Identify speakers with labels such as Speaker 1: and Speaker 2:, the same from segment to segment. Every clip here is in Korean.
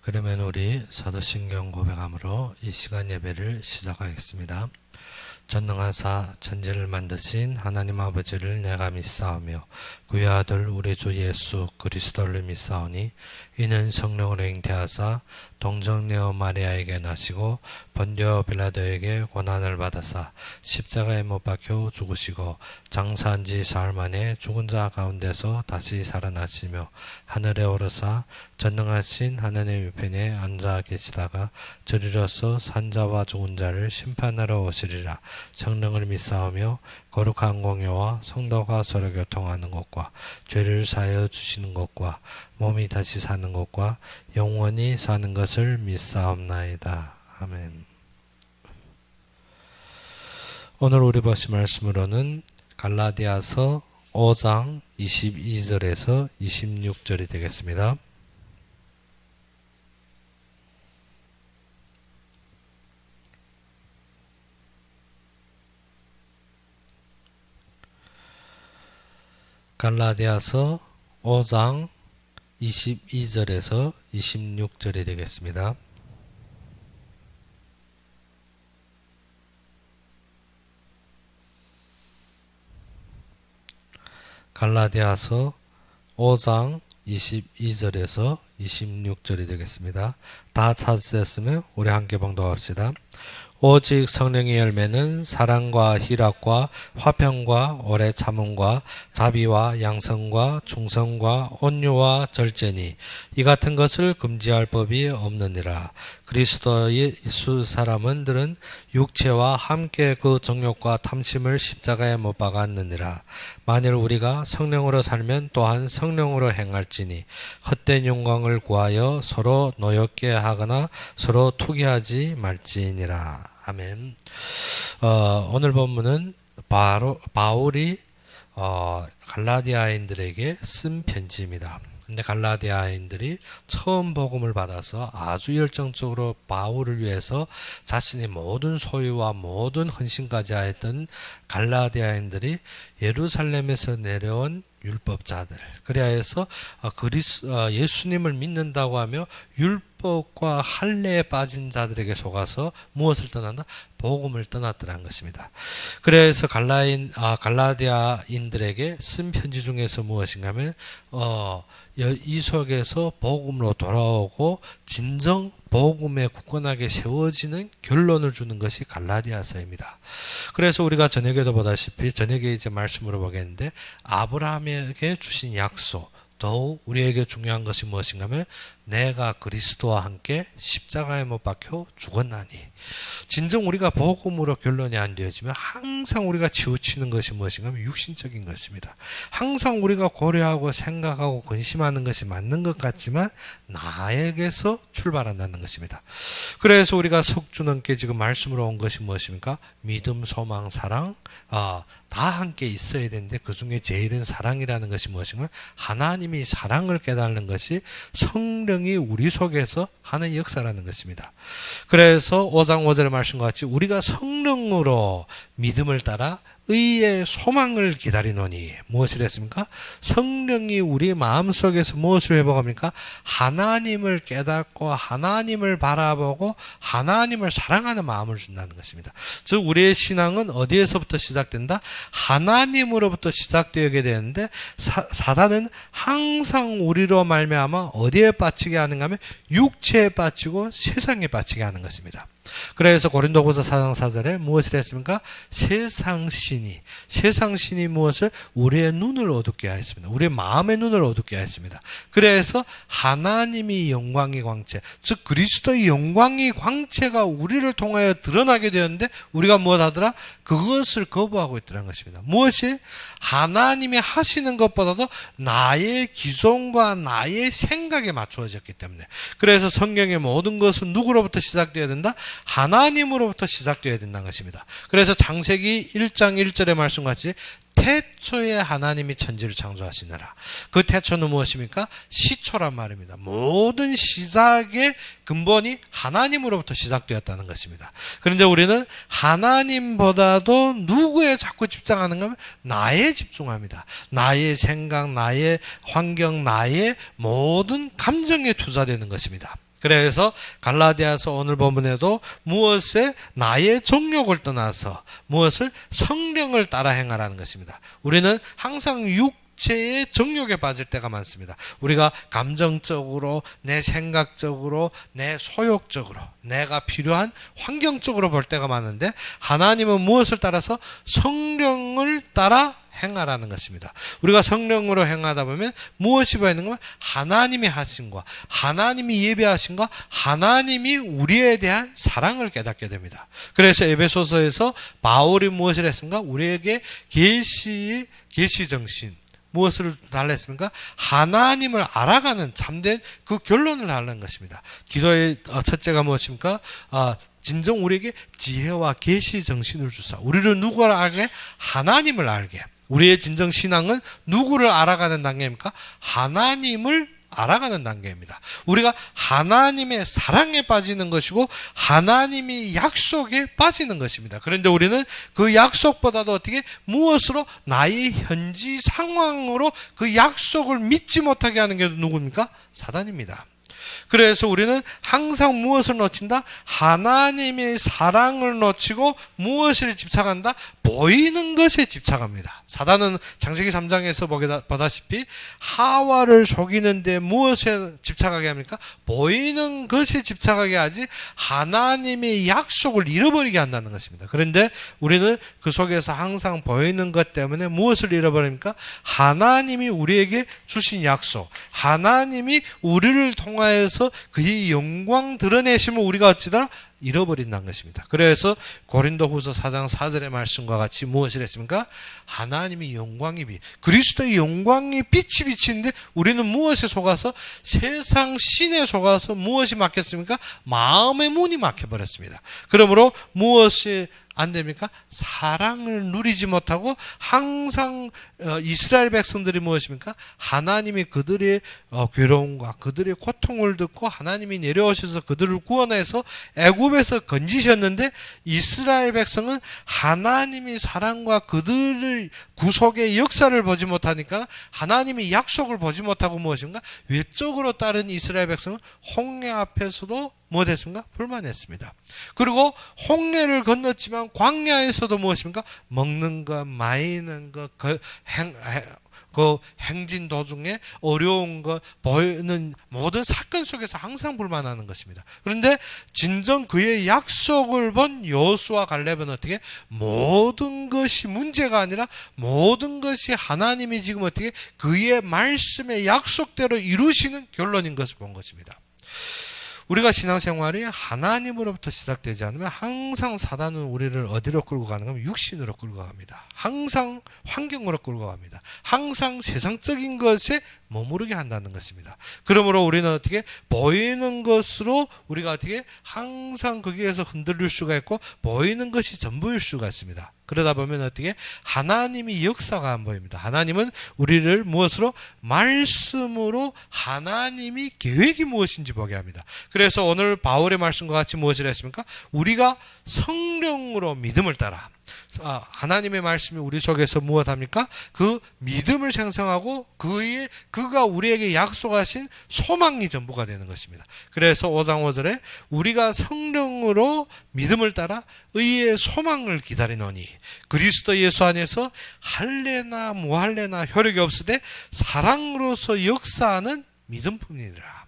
Speaker 1: 그러면 우리 사도신경 고백함으로 이 시간 예배를 시작하겠습니다. 전능하사 천지를 만드신 하나님 아버지를 내가 믿사오며 그의 아들 우리 주 예수 그리스도를 믿사오니 이는 성령으로 잉태하사 동정녀 마리아에게 나시고 본디오 빌라도에게 고난을 받아사 십자가에 못 박혀 죽으시고 장사한 지 사흘 만에 죽은 자 가운데서 다시 살아나시며 하늘에 오르사 전능하신 하나님의 우편에 앉아 계시다가 저리로서 산자와 죽은 자를 심판하러 오시리라. 성령을 믿사오며 거룩한 공예와 성도가 서로 교통하는 것과 죄를 사하여 주시는 것과 몸이 다시 사는 것과 영원히 사는 것을 믿사옵나이다. 아멘. 오늘 우리 보실 말씀으로는 갈라디아서 5장 22절에서 26절이 되겠습니다. 갈라디아서 5장 22절에서 26절이 되겠습니다. 갈라디아서 5장 22절에서 26절이 되겠습니다. 다 찾으셨으면 우리 함께 봉독합시다. 오직 성령의 열매는 사랑과 희락과 화평과 오래 참음과 자비와 양성과 충성과 온유와 절제니 이 같은 것을 금지할 법이 없느니라. 그리스도 예수 사람들은 육체와 함께 그 정욕과 탐심을 십자가에 못 박았느니라. 만일 우리가 성령으로 살면 또한 성령으로 행할지니 헛된 영광을 구하여 서로 노엽게 하거나 서로 투기하지 말지니라. 아멘. 오늘 본문은 바울이 갈라디아인들에게 쓴 편지입니다. 근데 갈라디아인들이 처음 복음을 받아서 아주 열정적으로 바울을 위해서 자신의 모든 소유와 모든 헌신까지 하였던 갈라디아인들이 예루살렘에서 내려온 율법자들, 그래야 해서 예수님을 믿는다고 하며 율법과 할례에 빠진 자들에게 속아서 무엇을 떠난다? 복음을 떠났더라는 것입니다. 그래서 갈라디아인들에게 쓴 편지 중에서 무엇인가 하면 이 속에서 복음으로 돌아오고 진정 복음에 굳건하게 세워지는 결론을 주는 것이 갈라디아서입니다. 그래서 우리가 저녁에도 보다시피 저녁에 이제 말씀으로 보겠는데 아브라함에게 주신 약속, 더욱 우리에게 중요한 것이 무엇인가 하면 내가 그리스도와 함께 십자가에 못 박혀 죽었나니. 진정 우리가 복음으로 결론이 안 되어지면 항상 우리가 치우치는 것이 무엇인가 하면 육신적인 것입니다. 항상 우리가 고려하고 생각하고 근심하는 것이 맞는 것 같지만 나에게서 출발한다는 것입니다. 그래서 우리가 석주 넘게 지금 말씀으로 온 것이 무엇입니까? 믿음, 소망, 사랑 다 함께 있어야 되는데 그 중에 제일은 사랑이라는 것이 무엇인가? 하나님이 사랑을 깨닫는 것이 성령이 우리 속에서 하는 역사라는 것입니다. 그래서 5장 5절의 말씀과 같이 우리가 성령으로 믿음을 따라 의의 소망을 기다리노니 무엇을 했습니까? 성령이 우리 마음속에서 무엇을 회복합니까? 하나님을 깨닫고 하나님을 바라보고 하나님을 사랑하는 마음을 준다는 것입니다. 즉 우리의 신앙은 어디에서부터 시작된다? 하나님으로부터 시작되게 되는데 사단은 항상 우리로 말미암아 어디에 빠지게 하는가 하면 육체에 빠지고 세상에 빠지게 하는 것입니다. 그래서 고린도후서 4장 4절에 무엇을 했습니까? 세상 신이 무엇을? 우리의 눈을 어둡게 하였습니다. 우리의 마음의 눈을 어둡게 하였습니다. 그래서 하나님이 영광의 광채, 즉 그리스도의 영광의 광채가 우리를 통하여 드러나게 되었는데 우리가 무엇하더라? 그것을 거부하고 있더라는 것입니다. 무엇이? 하나님이 하시는 것보다도 나의 기존과 나의 생각에 맞추어졌기 때문에. 그래서 성경의 모든 것은 누구로부터 시작되어야 된다? 하나님으로부터 시작되어야 된다는 것입니다. 그래서 창세기 1장 1절의 말씀같이 태초에 하나님이 천지를 창조하시느라. 그 태초는 무엇입니까? 시초란 말입니다. 모든 시작의 근본이 하나님으로부터 시작되었다는 것입니다. 그런데 우리는 하나님보다도 누구에 자꾸 집중하는가 하면 나에 집중합니다. 나의 생각, 나의 환경, 나의 모든 감정에 투자되는 것입니다. 그래서 갈라디아서 오늘 본문에도 무엇에 나의 정욕을 떠나서 무엇을 성령을 따라 행하라는 것입니다. 우리는 항상 육체의 정욕에 빠질 때가 많습니다. 우리가 감정적으로, 내 생각적으로, 내 소욕적으로, 내가 필요한 환경적으로 볼 때가 많은데, 하나님은 무엇을 따라서 성령을 따라 행하라는 것입니다. 우리가 성령으로 행하다 보면 무엇이 보이는 거면 하나님이 하신과 하나님이 예배하신과 하나님이 우리에 대한 사랑을 깨닫게 됩니다. 그래서 에베소서에서 바울이 무엇을 했습니까? 우리에게 계시 정신, 무엇을 달랬습니까? 하나님을 알아가는 참된 그 결론을 달라는 것입니다. 기도의 첫째가 무엇입니까? 진정 우리에게 지혜와 계시 정신을 주사. 우리를 누구를 알게? 하나님을 알게. 우리의 진정 신앙은 누구를 알아가는 단계입니까? 하나님을 알아가는 단계입니다. 우리가 하나님의 사랑에 빠지는 것이고 하나님의 약속에 빠지는 것입니다. 그런데 우리는 그 약속보다도 어떻게 무엇으로 나의 현지 상황으로 그 약속을 믿지 못하게 하는 게 누굽니까? 사단입니다. 그래서 우리는 항상 무엇을 놓친다? 하나님의 사랑을 놓치고 무엇을 집착한다? 보이는 것에 집착합니다. 사단은 창세기 3장에서 보다시피 하와를 속이는데 무엇에 집착하게 합니까? 보이는 것에 집착하게 하지 하나님의 약속을 잃어버리게 한다는 것입니다. 그런데 우리는 그 속에서 항상 보이는 것 때문에 무엇을 잃어버립니까? 하나님이 우리에게 주신 약속, 하나님이 우리를 통하여서 그의 영광 드러내심을 우리가 어찌더라? 잃어버린다는 것입니다. 그래서 고린도후서 4장 4절의 말씀과 같이 무엇을 했습니까? 하나님의 영광이 그리스도의 영광이 빛이 비치는데 우리는 무엇에 속아서 세상 신에 속아서 무엇이 막혔습니까? 마음의 문이 막혀버렸습니다. 그러므로 무엇이 안 됩니까? 사랑을 누리지 못하고 항상 이스라엘 백성들이 무엇입니까? 하나님이 그들의 괴로움과 그들의 고통을 듣고 하나님이 내려오셔서 그들을 구원해서 애굽에서 건지셨는데 이스라엘 백성은 하나님의 사랑과 그들의 구속의 역사를 보지 못하니까 하나님의 약속을 보지 못하고 무엇인가? 외적으로 따른 이스라엘 백성은 홍해 앞에서도 무엇했습니까? 불만했습니다. 그리고 홍해를 건넜지만 광야에서도 무엇입니까? 먹는 것, 마이는 것, 그 행진 도중에 어려운 것, 보이는 모든 사건 속에서 항상 불만하는 것입니다. 그런데 진정 그의 약속을 본 여호수아 갈렙은 어떻게? 모든 것이 문제가 아니라 모든 것이 하나님이 지금 어떻게 그의 말씀의 약속대로 이루시는 결론인 것을 본 것입니다. 우리가 신앙생활이 하나님으로부터 시작되지 않으면 항상 사단은 우리를 어디로 끌고 가는가 하면 육신으로 끌고 갑니다. 항상 환경으로 끌고 갑니다. 항상 세상적인 것에 머무르게 한다는 것입니다. 그러므로 우리는 어떻게 보이는 것으로 우리가 어떻게 항상 거기에서 흔들릴 수가 있고 보이는 것이 전부일 수가 있습니다. 그러다 보면 어떻게 하나님의 역사가 안 보입니다. 하나님은 우리를 무엇으로? 말씀으로 하나님이 계획이 무엇인지 보게 합니다. 그래서 오늘 바울의 말씀과 같이 무엇을 했습니까? 우리가 성령으로 믿음을 따라 하나님의 말씀이 우리 속에서 무엇합니까? 그 믿음을 생성하고 그가 우리에게 약속하신 소망이 전부가 되는 것입니다. 그래서 5장 5절에 우리가 성령으로 믿음을 따라 의의 소망을 기다리노니 그리스도 예수 안에서 할례나 무할례나 효력이 없으되 사랑으로서 역사하는 믿음뿐이니라.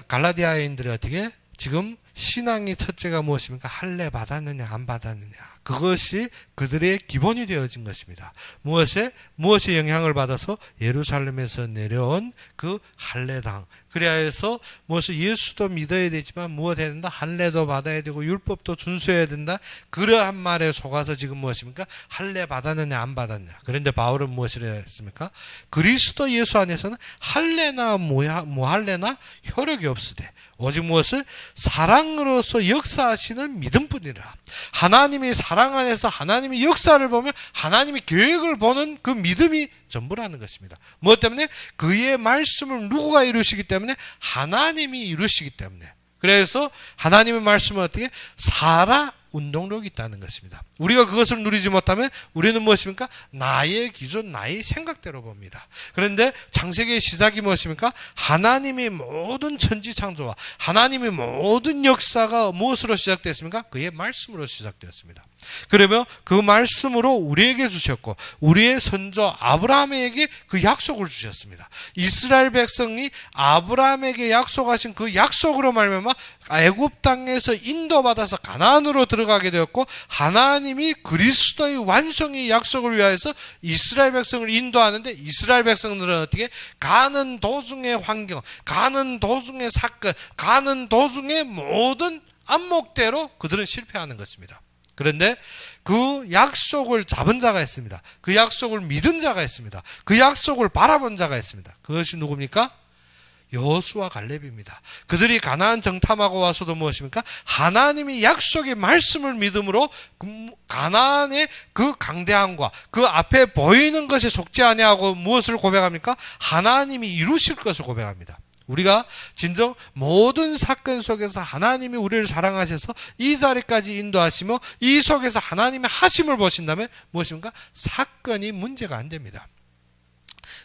Speaker 1: 갈라디아인들이 어떻게 지금 신앙의 첫째가 무엇입니까? 할례 받았느냐 안 받았느냐, 그것이 그들의 기본이 되어진 것입니다. 무엇에 영향을 받아서 예루살렘에서 내려온 그 할례당, 그래야 해서 무엇을 예수도 믿어야 되지만 무엇 해야 된다? 할례도 받아야 되고 율법도 준수해야 된다. 그러한 말에 속아서 지금 무엇입니까? 할례 받았느냐 안 받았느냐. 그런데 바울은 무엇을 했습니까? 그리스도 예수 안에서는 할례나 무할례나 효력이 없으되 오직 무엇을? 사랑으로서 역사하시는 믿음뿐이라. 하나님의 사랑 안에서 하나님의 역사를 보면 하나님의 계획을 보는 그 믿음이 전부라는 것입니다. 무엇 때문에? 그의 말씀을 누구가 이루시기 때문에? 하나님이 이루시기 때문에. 그래서 하나님의 말씀은 어떻게 살아 운동력이 있다는 것입니다. 우리가 그것을 누리지 못하면 우리는 무엇입니까? 나의 기준, 나의 생각대로 봅니다. 그런데 창세기의 시작이 무엇입니까? 하나님의 모든 천지창조와 하나님의 모든 역사가 무엇으로 시작됐습니까? 그의 말씀으로 시작되었습니다. 그러면 그 말씀으로 우리에게 주셨고 우리의 선조 아브라함에게 그 약속을 주셨습니다. 이스라엘 백성이 아브라함에게 약속하신 그 약속으로 말미암아 애굽 땅에서 인도받아서 가나안으로 들어가게 되었고 하나님이 그리스도의 완성의 약속을 위하여서 이스라엘 백성을 인도하는데 이스라엘 백성들은 어떻게 가는 도중의 환경, 가는 도중의 사건, 가는 도중의 모든 안목대로 그들은 실패하는 것입니다. 그런데 그 약속을 잡은 자가 있습니다. 그 약속을 믿은 자가 있습니다. 그 약속을 바라본 자가 있습니다. 그것이 누굽니까? 여호수아 갈렙입니다. 그들이 가나안 정탐하고 와서도 무엇입니까? 하나님이 약속의 말씀을 믿음으로 가나안의 그 강대함과 그 앞에 보이는 것에 속지 아니하고 무엇을 고백합니까? 하나님이 이루실 것을 고백합니다. 우리가 진정 모든 사건 속에서 하나님이 우리를 사랑하셔서 이 자리까지 인도하시며 이 속에서 하나님의 하심을 보신다면 무엇입니까? 사건이 문제가 안 됩니다.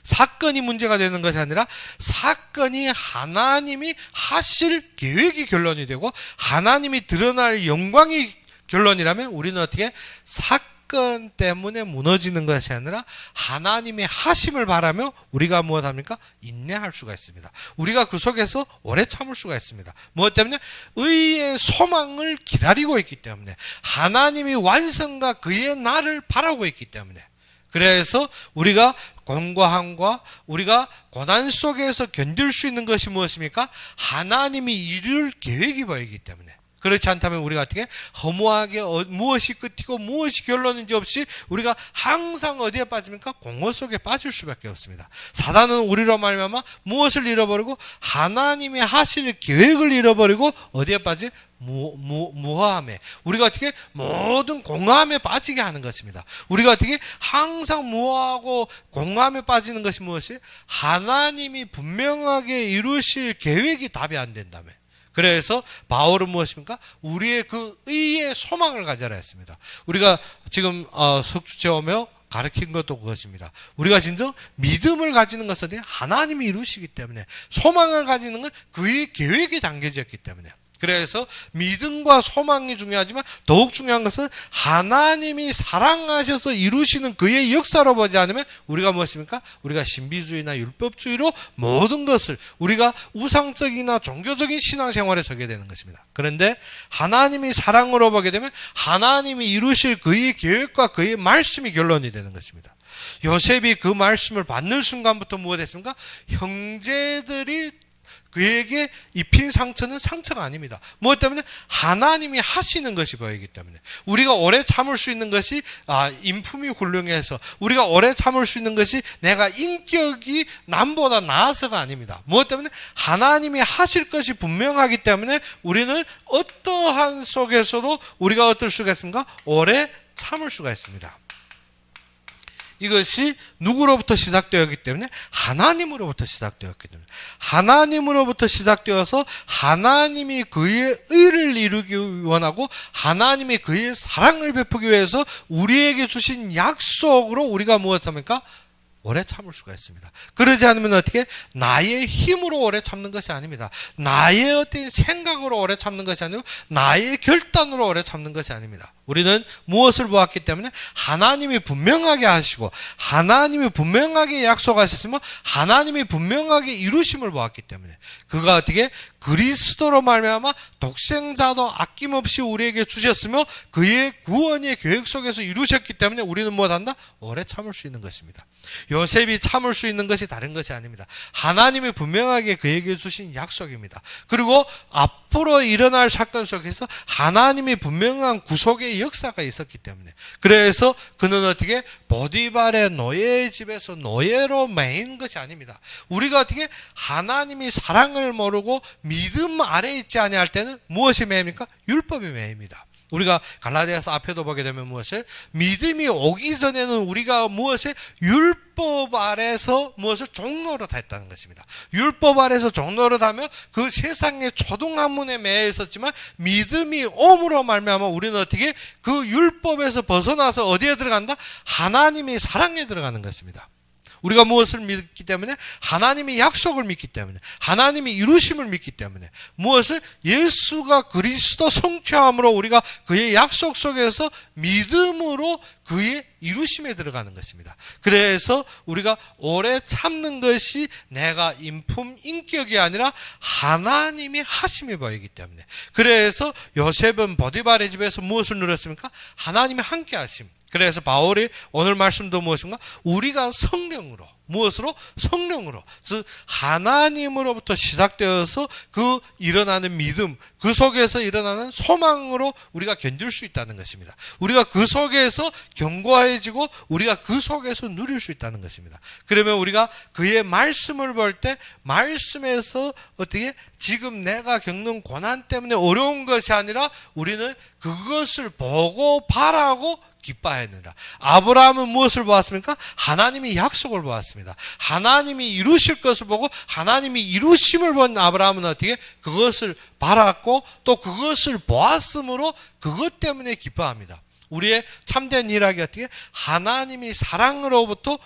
Speaker 1: 사건이 문제가 되는 것이 아니라 사건이 하나님이 하실 계획이 결론이 되고 하나님이 드러날 영광이 결론이라면 우리는 어떻게 사건 때문에 무너지는 것이 아니라 하나님의 하심을 바라며 우리가 무엇합니까? 인내할 수가 있습니다. 우리가 그 속에서 오래 참을 수가 있습니다. 무엇 때문에? 의의 소망을 기다리고 있기 때문에 하나님이 완성과 그의 날을 바라고 있기 때문에 그래서 우리가 공고함과 우리가 고난 속에서 견딜 수 있는 것이 무엇입니까? 하나님이 이룰 계획이 보이기 때문에 그렇지 않다면 우리가 어떻게 허무하게 무엇이 끝이고 무엇이 결론인지 없이 우리가 항상 어디에 빠집니까? 공허 속에 빠질 수밖에 없습니다. 사단은 우리로 말미암아 무엇을 잃어버리고 하나님이 하실 계획을 잃어버리고 어디에 빠지? 무화함에 우리가 어떻게 모든 공허함에 빠지게 하는 것입니다. 우리가 어떻게 항상 무화하고 공허함에 빠지는 것이 무엇이? 하나님이 분명하게 이루실 계획이 답이 안 된다면 그래서 바울은 무엇입니까? 우리의 그 의의 소망을 가져라 했습니다. 우리가 지금 석주째 오며 가르친 것도 그것입니다. 우리가 진정 믿음을 가지는 것은 하나님이 이루시기 때문에 소망을 가지는 건 그의 계획이 담겨졌기 때문에 그래서 믿음과 소망이 중요하지만 더욱 중요한 것은 하나님이 사랑하셔서 이루시는 그의 역사로 보지 않으면 우리가 무엇입니까? 우리가 신비주의나 율법주의로 모든 것을 우리가 우상적이나 종교적인 신앙생활에 서게 되는 것입니다. 그런데 하나님이 사랑으로 보게 되면 하나님이 이루실 그의 계획과 그의 말씀이 결론이 되는 것입니다. 요셉이 그 말씀을 받는 순간부터 무엇 했습니까? 형제들이 그에게 입힌 상처는 상처가 아닙니다. 무엇 때문에? 하나님이 하시는 것이 보이기 때문에 우리가 오래 참을 수 있는 것이 인품이 훌륭해서 우리가 오래 참을 수 있는 것이 내가 인격이 남보다 나아서가 아닙니다. 무엇 때문에? 하나님이 하실 것이 분명하기 때문에 우리는 어떠한 속에서도 우리가 어떨 수가 있습니까? 오래 참을 수가 있습니다. 이것이 누구로부터 시작되었기 때문에 하나님으로부터 시작되었기 때문에 하나님으로부터 시작되어서 하나님이 그의 의를 이루기 원하고 하나님이 그의 사랑을 베푸기 위해서 우리에게 주신 약속으로 우리가 무엇합니까? 오래 참을 수가 있습니다. 그러지 않으면 어떻게? 나의 힘으로 오래 참는 것이 아닙니다. 나의 어떤 생각으로 오래 참는 것이 아니고 나의 결단으로 오래 참는 것이 아닙니다. 우리는 무엇을 보았기 때문에 하나님이 분명하게 하시고 하나님이 분명하게 약속하셨으며 하나님이 분명하게 이루심을 보았기 때문에 그가 어떻게? 그리스도로 말미암아 독생자도 아낌없이 우리에게 주셨으며 그의 구원의 계획 속에서 이루셨기 때문에 우리는 무엇한다? 오래 참을 수 있는 것입니다. 요셉이 참을 수 있는 것이 다른 것이 아닙니다. 하나님이 분명하게 그에게 주신 약속입니다. 그리고 앞으로 일어날 사건 속에서 하나님이 분명한 구속의 역사가 있었기 때문에 그래서 그는 어떻게? 보디발의 노예의 집에서 노예로 매인 것이 아닙니다. 우리가 어떻게? 하나님이 사랑을 모르고 믿음 아래에 있지 아니할 때는 무엇이 매입니까? 율법이 매입니다. 우리가 갈라디아서 앞에도 보게 되면 무엇을? 믿음이 오기 전에는 우리가 무엇을? 율법 아래서 무엇을? 종노릇 했다는 것입니다. 율법 아래서 종노릇 하며 그 세상의 초등학문에 매여 있었지만 믿음이 옴으로 말미암아 우리는 어떻게? 그 율법에서 벗어나서 어디에 들어간다? 하나님의 사랑에 들어가는 것입니다. 우리가 무엇을 믿기 때문에? 하나님의 약속을 믿기 때문에, 하나님의 이루심을 믿기 때문에, 무엇을? 예수가 그리스도 성취함으로 우리가 그의 약속 속에서 믿음으로 그의 이루심에 들어가는 것입니다. 그래서 우리가 오래 참는 것이 내가 인품, 인격이 아니라 하나님이 하심이 보이기 때문에. 그래서 요셉은 보디발의 집에서 무엇을 누렸습니까? 하나님이 함께 하심. 그래서 바울이 오늘 말씀도 무엇인가? 우리가 성령으로, 무엇으로? 성령으로, 즉 하나님으로부터 시작되어서 그 일어나는 믿음, 그 속에서 일어나는 소망으로 우리가 견딜 수 있다는 것입니다. 우리가 그 속에서 견고해지고 우리가 그 속에서 누릴 수 있다는 것입니다. 그러면 우리가 그의 말씀을 볼 때 말씀에서 어떻게 지금 내가 겪는 고난 때문에 어려운 것이 아니라 우리는 그것을 보고 바라고 기뻐하느니라. 아브라함은 무엇을 보았습니까? 하나님이 약속을 보았습니다. 하나님이 이루실 것을 보고 하나님이 이루심을 본 아브라함은 어떻게? 그것을 바랐고 또 그것을 보았으므로 그것 때문에 기뻐합니다. 우리의 참된 일하기 어떻게? 하나님이 사랑으로부터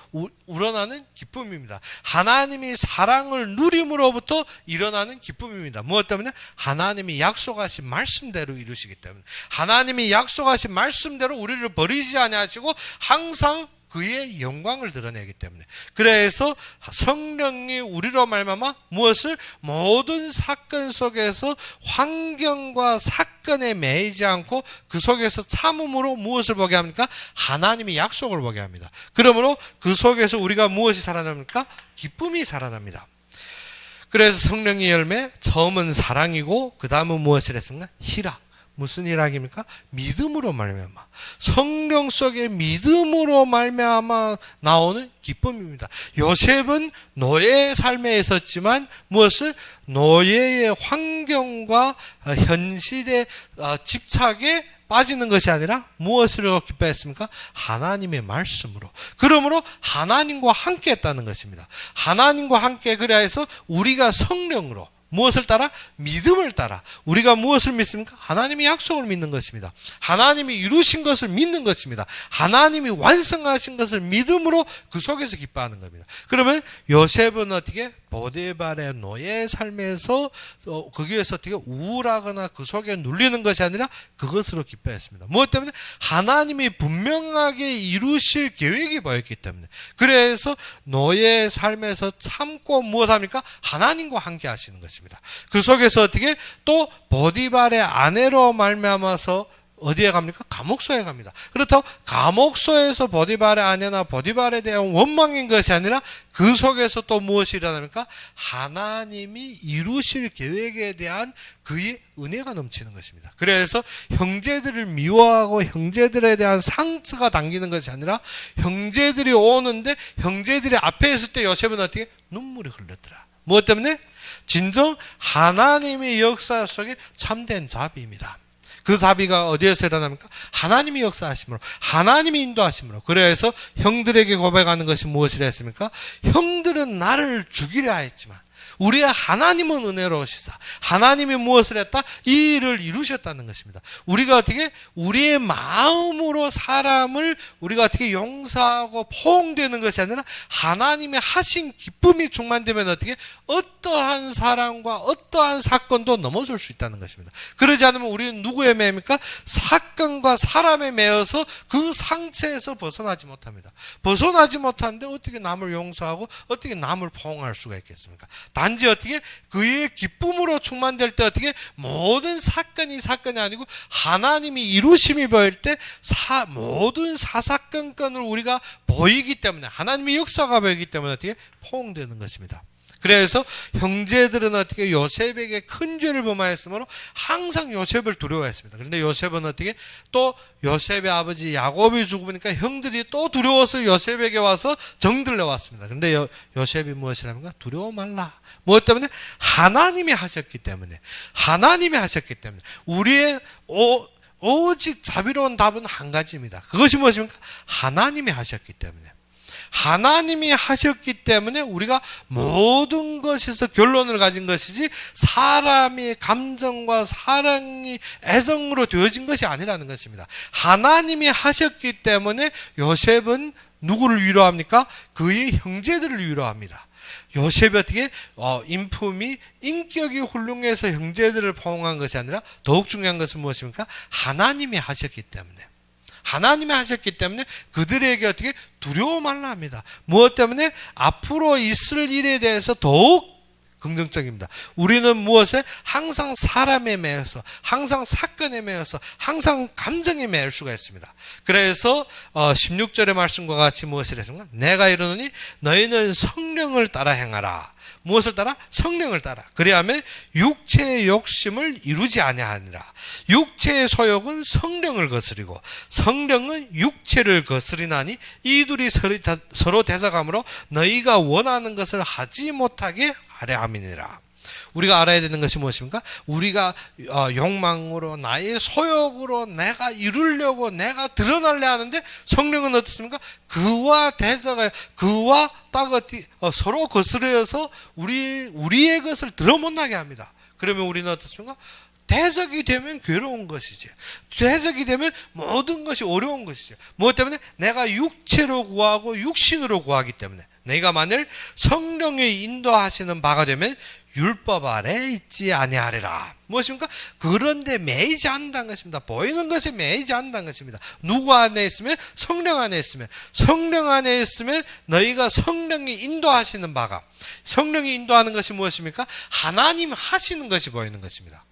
Speaker 1: 우러나는 기쁨입니다. 하나님이 사랑을 누림으로부터 일어나는 기쁨입니다. 무엇 때문에? 하나님이 약속하신 말씀대로 이루시기 때문에. 하나님이 약속하신 말씀대로 우리를 버리지 아니하시고 항상 그의 영광을 드러내기 때문에. 그래서 성령이 우리로 말미암아 무엇을? 모든 사건 속에서 환경과 사건에 매이지 않고 그 속에서 참음으로 무엇을 보게 합니까? 하나님의 약속을 보게 합니다. 그러므로 그 속에서 우리가 무엇이 살아납니까? 기쁨이 살아납니다. 그래서 성령의 열매, 처음은 사랑이고 그 다음은 무엇을 했습니까? 희락. 무슨 일학입니까? 믿음으로 말미암아, 성령 속의 믿음으로 말미암아 나오는 기쁨입니다. 요셉은 노예의 삶에 있었지만 무엇을? 노예의 환경과 현실의 집착에 빠지는 것이 아니라 무엇으로 기뻐했습니까? 하나님의 말씀으로. 그러므로 하나님과 함께 했다는 것입니다. 하나님과 함께 그래야 해서 우리가 성령으로 무엇을 따라? 믿음을 따라. 우리가 무엇을 믿습니까? 하나님의 약속을 믿는 것입니다. 하나님이 이루신 것을 믿는 것입니다. 하나님이 완성하신 것을 믿음으로 그 속에서 기뻐하는 겁니다. 그러면 요셉은 어떻게? 보디발의 노예 삶에서 거기에서 어떻게 우울하거나 그 속에 눌리는 것이 아니라 그것으로 기뻐했습니다. 무엇 때문에? 하나님이 분명하게 이루실 계획이 보였기 때문에. 그래서 노예 삶에서 참고 무엇합니까? 하나님과 함께 하시는 것입니다. 그 속에서 어떻게? 또 보디발의 아내로 말미암아서 어디에 갑니까? 감옥소에 갑니다. 그렇다고 감옥소에서 보디발의 아내나 보디발에 대한 원망인 것이 아니라 그 속에서 또 무엇이 일어납니까? 하나님이 이루실 계획에 대한 그의 은혜가 넘치는 것입니다. 그래서 형제들을 미워하고 형제들에 대한 상처가 당기는 것이 아니라 형제들이 오는데 형제들이 앞에 있을 때 요셉은 어떻게? 눈물이 흘렀더라. 무엇 때문에? 진정 하나님의 역사 속에 참된 자비입니다. 그 자비가 어디에서 일어납니까? 하나님이 역사하심으로, 하나님이 인도하심으로. 그래서 형들에게 고백하는 것이 무엇이라 했습니까? 형들은 나를 죽이려 하였지만 우리의 하나님은 은혜로우시사 하나님이 무엇을 했다? 이 일을 이루셨다는 것입니다. 우리가 어떻게? 우리의 마음으로 사람을 우리가 어떻게 용서하고 포옹되는 것이 아니라 하나님의 하신 기쁨이 충만되면 어떻게? 어떠한 사람과 어떠한 사건도 넘어설 수 있다는 것입니다. 그러지 않으면 우리는 누구에 매입니까? 사건과 사람에 매여서 그 상처에서 벗어나지 못합니다. 벗어나지 못하는데 어떻게 남을 용서하고 어떻게 남을 포옹할 수가 있겠습니까? 단지 어떻게? 그의 기쁨으로 충만될 때 어떻게? 모든 사건이 아니고 하나님이 이루심이 보일 때 모든 사사건건을 우리가 보이기 때문에 하나님의 역사가 보이기 때문에 어떻게? 포옹되는 것입니다. 그래서 형제들은 어떻게? 요셉에게 큰 죄를 범하였으므로 항상 요셉을 두려워했습니다. 그런데 요셉은 어떻게? 또 요셉의 아버지 야곱이 죽으니까 형들이 또 두려워서 요셉에게 와서 정들러 왔습니다. 그런데 요셉이 무엇이랍니까? 두려워 말라. 무엇 때문에? 하나님이 하셨기 때문에. 하나님이 하셨기 때문에. 우리의 오직 자비로운 답은 한 가지입니다. 그것이 무엇입니까? 하나님이 하셨기 때문에. 하나님이 하셨기 때문에 우리가 모든 것에서 결론을 가진 것이지 사람의 감정과 사랑이 애정으로 되어진 것이 아니라는 것입니다. 하나님이 하셨기 때문에 요셉은 누구를 위로합니까? 그의 형제들을 위로합니다. 요셉이 어떻게 인품이 인격이 훌륭해서 형제들을 포용한 것이 아니라 더욱 중요한 것은 무엇입니까? 하나님이 하셨기 때문에. 하나님이 하셨기 때문에 그들에게 어떻게 두려워 말라 합니다. 무엇 때문에? 앞으로 있을 일에 대해서 더욱 긍정적입니다. 우리는 무엇에? 항상 사람에 매여서, 항상 사건에 매여서, 항상 감정에 매일 수가 있습니다. 그래서 16절의 말씀과 같이 무엇을 했습니까? 내가 이르노니 너희는 성령을 따라 행하라. 무엇을 따라? 성령을 따라. 그리하면 육체의 욕심을 이루지 아니하니라. 육체의 소욕은 성령을 거스리고 성령은 육체를 거스리나니 이 둘이 서로 대적함으로 너희가 원하는 것을 하지 못하게 하려 함이니라. 우리가 알아야 되는 것이 무엇입니까? 우리가 욕망으로 나의 소욕으로 내가 이루려고 내가 드러나려 하는데 성령은 어떻습니까? 그와 대적하여 그와 서로 거스려서 우리의 것을 들어 못나게 합니다. 그러면 우리는 어떻습니까? 대적이 되면 괴로운 것이지. 대적이 되면 모든 것이 어려운 것이지. 무엇 때문에? 내가 육체로 구하고 육신으로 구하기 때문에. 내가 만일 성령의 인도하시는 바가 되면 율법 아래 있지 아니하리라. 무엇입니까? 그런데 매이지 않는다는 것입니다. 보이는 것에 매이지 않는다는 것입니다. 누구 안에 있으면? 성령 안에 있으면. 성령 안에 있으면 너희가 성령이 인도하시는 바가, 성령이 인도하는 것이 무엇입니까? 하나님 하시는 것이 보이는 것입니다.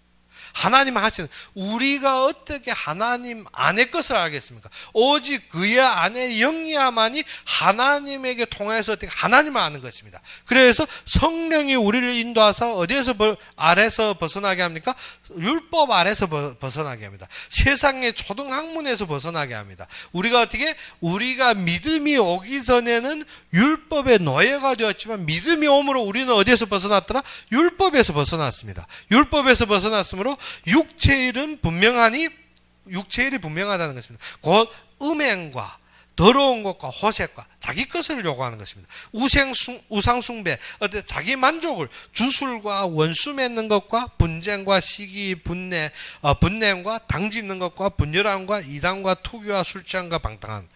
Speaker 1: 하나님 하시는, 우리가 어떻게 하나님 안의 것을 알겠습니까? 오직 그의 안의 영이야만이 하나님에게 통해서 어떻게 하나님을 아는 것입니다. 그래서 성령이 우리를 인도하사 어디에서 아래서 벗어나게 합니까? 율법 아래서 벗어나게 합니다. 세상의 초등학문에서 벗어나게 합니다. 우리가 믿음이 오기 전에는 율법의 노예가 되었지만 믿음이 오므로 우리는 어디에서 벗어났더라? 율법에서 벗어났습니다. 율법에서 벗어났으므로 육체일이 분명하다는 것입니다. 곧 음행과 더러운 것과 호색과 자기 것을 요구하는 것입니다. 우상숭배, 자기 만족을, 주술과 원수 맺는 것과 분쟁과 시기, 분냄과 당짓는 것과 분열함과 이단과 투기와 술취함과 방탕함,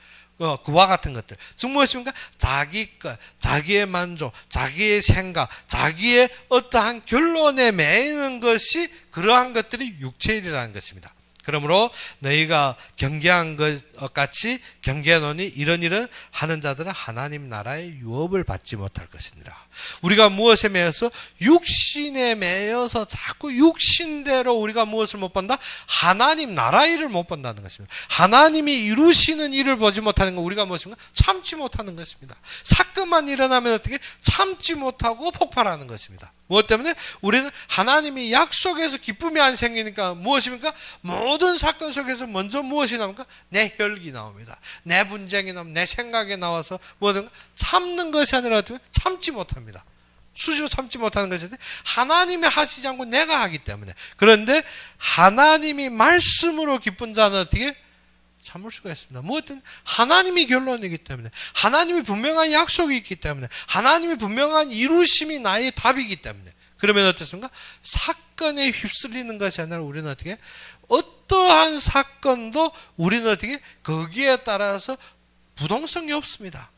Speaker 1: 그와 같은 것들. 즉 무엇입니까? 자기 것, 자기의 만족, 자기의 생각, 자기의 어떠한 결론에 매이는 것이, 그러한 것들이 육체일이라는 것입니다. 그러므로 너희가 경계한 것 같이 경계하노니 이런 일은 하는 자들은 하나님 나라의 유업을 받지 못할 것이니라. 우리가 무엇에 매여서? 육신에 매여서 자꾸 육신대로 우리가 무엇을 못 본다? 하나님 나라 일을 못 본다는 것입니다. 하나님이 이루시는 일을 보지 못하는 것, 우리가 무엇입니까? 참지 못하는 것입니다. 사건만 일어나면 어떻게? 참지 못하고 폭발하는 것입니다. 무엇 때문에? 우리는 하나님이 약속에서 기쁨이 안 생기니까 무엇입니까? 모든 사건 속에서 먼저 무엇이 나옵니까? 내 혈기 나옵니다. 내 분쟁이 나옵니다. 내 생각이 나와서 무엇인가? 참는 것이 아니라 참지 못합니다. 수시로 참지 못하는 것인데 하나님이 하시지 않고 내가 하기 때문에. 그런데 하나님이 말씀으로 기쁜 자는 어떻게? 참을 수가 있습니다. 무엇든 하나님이 결론이기 때문에, 하나님이 분명한 약속이 있기 때문에, 하나님이 분명한 이루심이 나의 답이기 때문에. 그러면 어떻습니까? 사건에 휩쓸리는 것이 아니라 우리는 어떻게? 어떠한 사건도 우리는 어떻게? 거기에 따라서 부동성이 없습니다.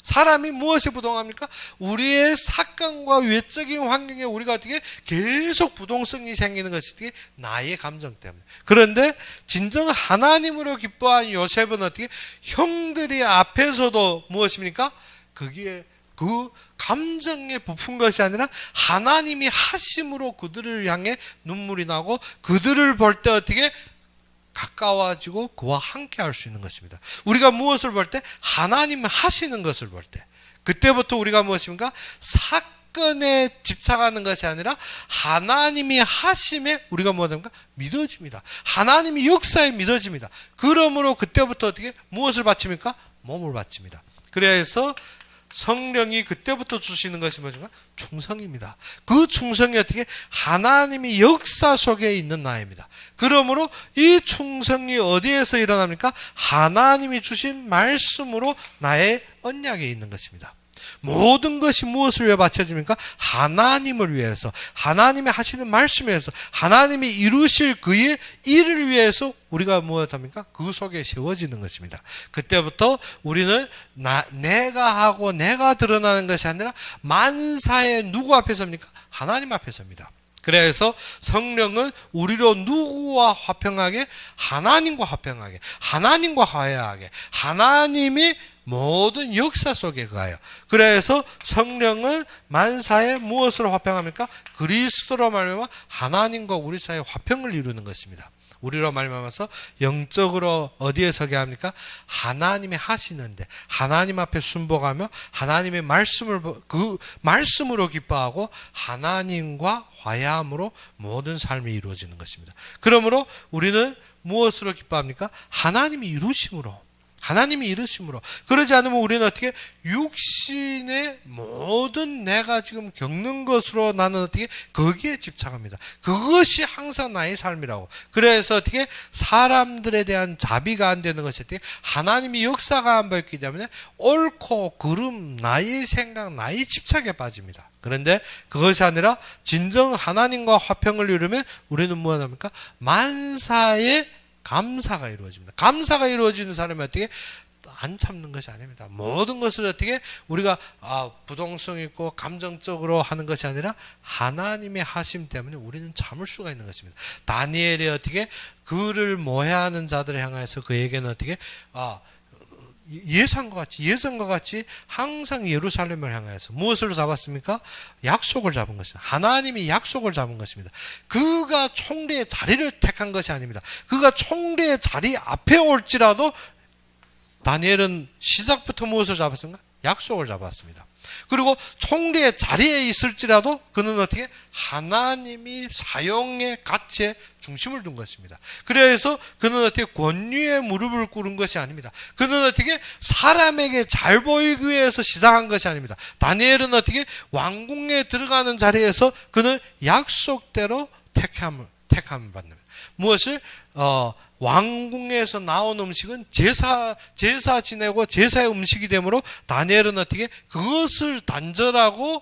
Speaker 1: 사람이 무엇에 부동합니까? 우리의 사건과 외적인 환경에 우리가 어떻게 계속 부동성이 생기는 것이 어떻게? 나의 감정 때문에. 그런데 진정 하나님으로 기뻐한 요셉은 어떻게? 형들이 앞에서도 무엇입니까? 거기에 그 감정에 부푼 것이 아니라 하나님이 하심으로 그들을 향해 눈물이 나고 그들을 볼 때 어떻게? 가까워지고 그와 함께 할 수 있는 것입니다. 우리가 무엇을 볼 때? 하나님 하시는 것을 볼 때. 그때부터 우리가 무엇입니까? 사건에 집착하는 것이 아니라 하나님이 하심에 우리가 무엇입니까? 믿어집니다. 하나님이 역사에 믿어집니다. 그러므로 그때부터 어떻게? 무엇을 바칩니까? 몸을 바칩니다. 그래서 성령이 그때부터 주시는 것이 뭐죠? 충성입니다. 그 충성이 어떻게? 하나님이 역사 속에 있는 나입니다. 그러므로 이 충성이 어디에서 일어납니까? 하나님이 주신 말씀으로 나의 언약에 있는 것입니다. 모든 것이 무엇을 위해 바쳐집니까? 하나님을 위해서, 하나님이 하시는 말씀에 의해서, 하나님이 이루실 그의 일을 위해서 우리가 무엇합니까? 그 속에 세워지는 것입니다. 그때부터 우리는 내가 하고 내가 드러나는 것이 아니라 만사의 누구 앞에 섭니까? 하나님 앞에 섭니다. 그래서 성령은 우리로 누구와 화평하게? 하나님과 화평하게, 하나님과 화해하게, 하나님이 모든 역사 속에 가요. 그래서 성령은 만사에 무엇으로 화평합니까? 그리스도로 말미암아 하나님과 우리 사이에 화평을 이루는 것입니다. 우리로 말미암아서 영적으로 어디에 서게 합니까? 하나님이 하시는데 하나님 앞에 순복하며 하나님의 말씀을 그 말씀으로 기뻐하고 하나님과 화해함으로 모든 삶이 이루어지는 것입니다. 그러므로 우리는 무엇으로 기뻐합니까? 하나님이 이루심으로, 하나님이 이루심으로. 그러지 않으면 우리는 어떻게? 육신의 모든 내가 지금 겪는 것으로 나는 어떻게? 거기에 집착합니다. 그것이 항상 나의 삶이라고. 그래서 어떻게? 사람들에 대한 자비가 안 되는 것이 어떻게? 하나님이 역사가 안 밝기 때문에 옳고 그름, 나의 생각, 나의 집착에 빠집니다. 그런데 그것이 아니라 진정 하나님과 화평을 이루면 우리는 무엇 합니까? 만사의 감사가 이루어집니다. 감사가 이루어지는 사람이 어떻게? 안 참는 것이 아닙니다. 모든 것을 어떻게? 우리가 부동성 있고 감정적으로 하는 것이 아니라 하나님의 하심 때문에 우리는 참을 수가 있는 것입니다. 다니엘이 어떻게? 그를 모해하는 자들을 향해서 그에게는 어떻게? 예전과 같이 항상 예루살렘을 향해서 무엇을 잡았습니까? 약속을 잡은 것입니다. 하나님이 약속을 잡은 것입니다. 그가 총리의 자리를 택한 것이 아닙니다. 그가 총리의 자리 앞에 올지라도 다니엘은 시작부터 무엇을 잡았습니까? 약속을 잡았습니다. 그리고 총리의 자리에 있을지라도 그는 어떻게? 하나님이 사용의 가치에 중심을 둔 것입니다. 그래서 그는 어떻게? 권위에 무릎을 꿇은 것이 아닙니다. 그는 어떻게? 사람에게 잘 보이기 위해서 시작한 것이 아닙니다. 다니엘은 어떻게? 왕궁에 들어가는 자리에서 그는 약속대로 택함을 받는 무엇을? 왕궁에서 나온 음식은 제사 지내고 제사의 음식이 되므로 다니엘은 어떻게? 그것을 단절하고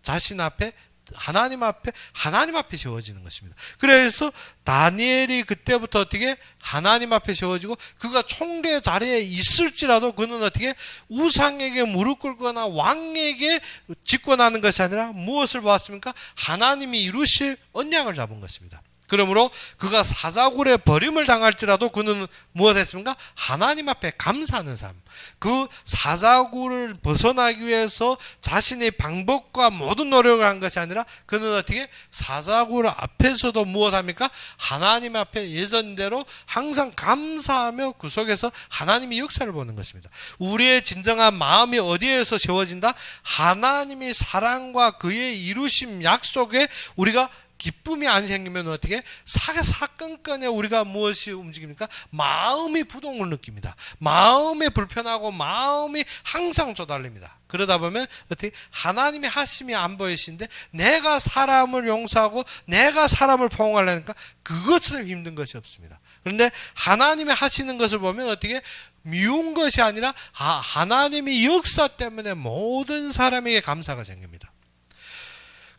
Speaker 1: 자신 앞에 하나님 앞에 세워지는 것입니다. 그래서 다니엘이 그때부터 어떻게? 하나님 앞에 세워지고 그가 총리의 자리에 있을지라도 그는 어떻게? 우상에게 무릎 꿇거나 왕에게 직권하는 것이 아니라 무엇을 보았습니까? 하나님이 이루실 언약을 잡은 것입니다. 그러므로 그가 사자굴에 버림을 당할지라도 그는 무엇 했습니까? 하나님 앞에 감사하는 삶. 그 사자굴을 벗어나기 위해서 자신의 방법과 모든 노력을 한 것이 아니라 그는 어떻게? 사자굴 앞에서도 무엇 합니까? 하나님 앞에 예전대로 항상 감사하며 그 속에서 하나님의 역사를 보는 것입니다. 우리의 진정한 마음이 어디에서 세워진다? 하나님의 사랑과 그의 이루심 약속에 우리가 기쁨이 안 생기면 어떻게? 사건건에 우리가 무엇이 움직입니까? 마음이 부동을 느낍니다. 마음이 불편하고 마음이 항상 조달립니다. 그러다 보면 어떻게? 하나님의 하심이 안 보이시는데 내가 사람을 용서하고 내가 사람을 포용하려니까 그것처럼 힘든 것이 없습니다. 그런데 하나님이 하시는 것을 보면 어떻게? 미운 것이 아니라 하나님의 역사 때문에 모든 사람에게 감사가 생깁니다.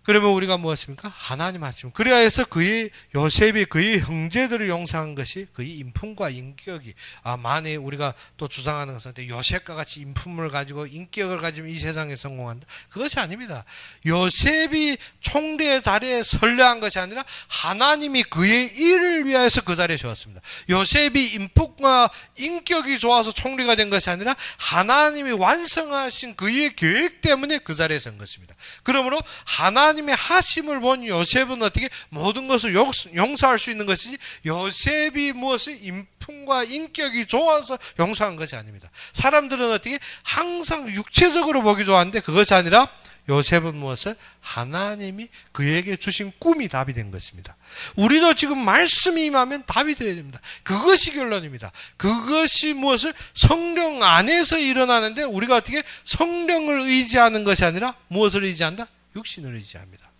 Speaker 1: 그러면 우리가 무엇입니까? 하나님 하심. 그래야 해서 그의 요셉이 그의 형제들을 용서한 것이 그의 인품과 인격이 만에 우리가 또 주장하는 것은 요셉과 같이 인품을 가지고 인격을 가지면 이 세상에 성공한다. 그것이 아닙니다. 요셉이 총리의 자리에 설려한 것이 아니라 하나님이 그의 일을 위하여서 그 자리에 세웠습니다. 요셉이 인품과 인격이 좋아서 총리가 된 것이 아니라 하나님이 완성하신 그의 계획 때문에 그 자리에 선 것입니다. 그러므로 하나님의 하심을 본 요셉은 어떻게? 모든 것을 용서할 수 있는 것이지 요셉이 무엇을? 인품과 인격이 좋아서 용서한 것이 아닙니다. 사람들은 어떻게? 항상 육체적으로 보기 좋아하는데 그것이 아니라 요셉은 무엇을? 하나님이 그에게 주신 꿈이 답이 된 것입니다. 우리도 지금 말씀이 임하면 답이 되어야 됩니다. 그것이 결론입니다. 그것이 무엇을? 성령 안에서 일어나는데 우리가 어떻게 성령을 의지하는 것이 아니라 무엇을 의지한다? 육신을 의지합니다.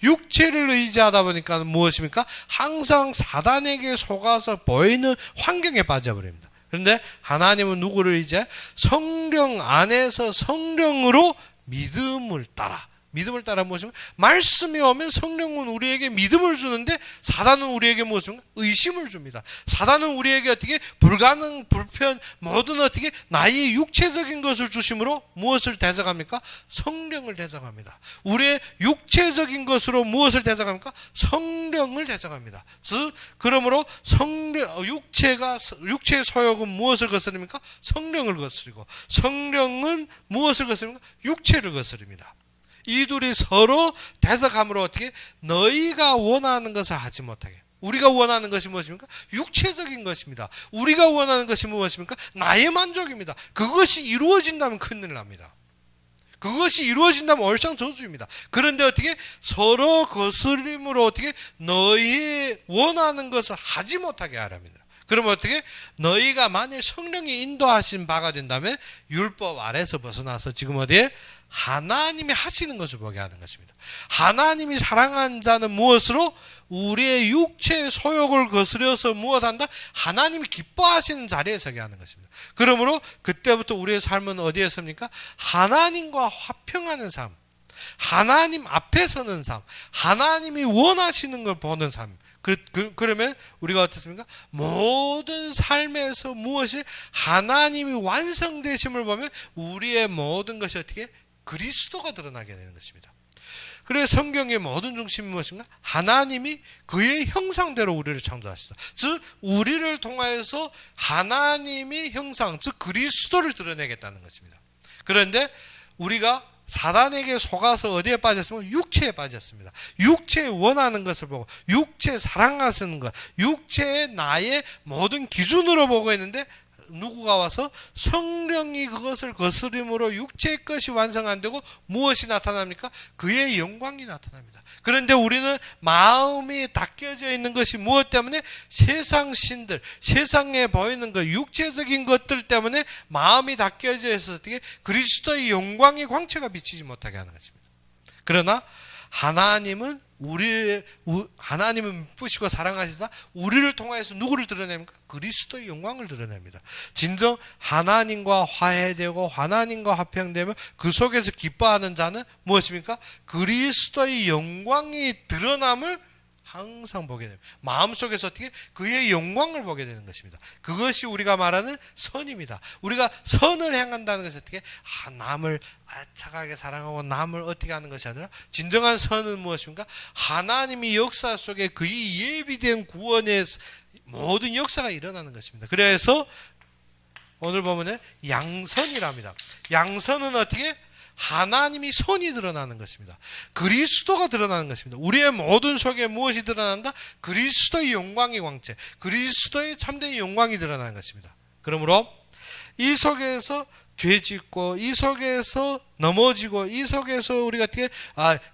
Speaker 1: 육체를 의지하다 보니까 무엇입니까? 항상 사단에게 속아서 보이는 환경에 빠져버립니다. 그런데 하나님은 누구를 의지해? 성령 안에서 성령으로 믿음을 따라. 믿음을 따라 무엇입니까? 말씀이 오면 성령은 우리에게 믿음을 주는데 사단은 우리에게 무엇입니까? 의심을 줍니다. 사단은 우리에게 어떻게 불가능, 불편, 모든 어떻게 나의 육체적인 것을 주심으로 무엇을 대적합니까? 성령을 대적합니다. 우리의 육체적인 것으로 무엇을 대적합니까? 성령을 대적합니다. 즉 그러므로 육체의 소욕은 무엇을 거스릅니까? 성령을 거스리고 성령은 무엇을 거스릅니까? 육체를 거스릅니다. 이 둘이 서로 대적함으로 어떻게? 너희가 원하는 것을 하지 못하게. 우리가 원하는 것이 무엇입니까? 육체적인 것입니다. 우리가 원하는 것이 무엇입니까? 나의 만족입니다. 그것이 이루어진다면 큰일 납니다. 그것이 이루어진다면 얼짱저주입니다. 그런데 어떻게? 서로 거스림으로 어떻게? 너희 원하는 것을 하지 못하게 하랍니다. 그러면 어떻게? 너희가 만일 성령이 인도하신 바가 된다면 율법 아래서 벗어나서 지금 어디에? 하나님이 하시는 것을 보게 하는 것입니다. 하나님이 사랑한 자는 무엇으로? 우리의 육체의 소욕을 거스려서 무엇한다? 하나님이 기뻐하시는 자리에 서게 하는 것입니다. 그러므로 그때부터 우리의 삶은 어디에 섭니까? 하나님과 화평하는 삶, 하나님 앞에 서는 삶, 하나님이 원하시는 걸 보는 삶. 그러면 우리가 어떻습니까? 모든 삶에서 무엇이 하나님이 완성되심을 보면 우리의 모든 것이 어떻게? 그리스도가 드러나게 되는 것입니다. 그래서 성경의 모든 중심이 무엇인가? 하나님이 그의 형상대로 우리를 창조하시다. 즉 우리를 통하여서 하나님이 형상, 즉 그리스도를 드러내겠다는 것입니다. 그런데 우리가 사단에게 속아서 어디에 빠졌으면 육체에 빠졌습니다. 육체에 원하는 것을 보고 육체에 사랑하시는 것, 육체의 나의 모든 기준으로 보고 있는데 누구가 와서 성령이 그것을 거스림으로 육체의 것이 완성 안 되고 무엇이 나타납니까? 그의 영광이 나타납니다. 그런데 우리는 마음이 닦여져 있는 것이 무엇 때문에? 세상 신들, 세상에 보이는 것, 육체적인 것들 때문에 마음이 닦여져 있어서 어떻게 그리스도의 영광의 광채가 비치지 못하게 하는 것입니다. 그러나 하나님은 하나님은 미쁘시고 사랑하시사 우리를 통하여서 누구를 드러냅니까? 그리스도의 영광을 드러냅니다. 진정 하나님과 화해되고 하나님과 화평되며 그 속에서 기뻐하는 자는 무엇입니까? 그리스도의 영광이 드러남을 항상 보게 됩니다. 마음속에서 어떻게? 그의 영광을 보게 되는 것입니다. 그것이 우리가 말하는 선입니다. 우리가 선을 행한다는 것은 어떻게? 남을 착하게 사랑하고 남을 어떻게 하는 것이 아니라 진정한 선은 무엇입니까? 하나님이 역사 속에 그의 예비된 구원의 모든 역사가 일어나는 것입니다. 그래서 오늘 보면 양선이랍니다. 양선은 어떻게? 하나님이 선이 드러나는 것입니다. 그리스도가 드러나는 것입니다. 우리의 모든 속에 무엇이 드러난다? 그리스도의 영광의 광채, 그리스도의 참된 영광이 드러나는 것입니다. 그러므로 이 속에서 죄짓고 이 속에서 넘어지고 이 속에서 우리가 어떻게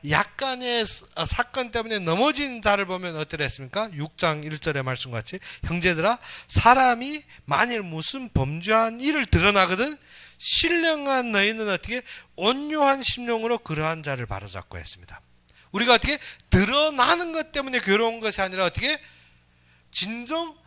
Speaker 1: 약간의 사건 때문에 넘어진 자를 보면 어떠했습니까? 6장 1절의 말씀같이 형제들아 사람이 만일 무슨 범죄한 일을 드러나거든 신령한 너희는 어떻게 온유한 심령으로 그러한 자를 바로잡고 했습니다. 우리가 어떻게 드러나는 것 때문에 괴로운 것이 아니라 어떻게 진정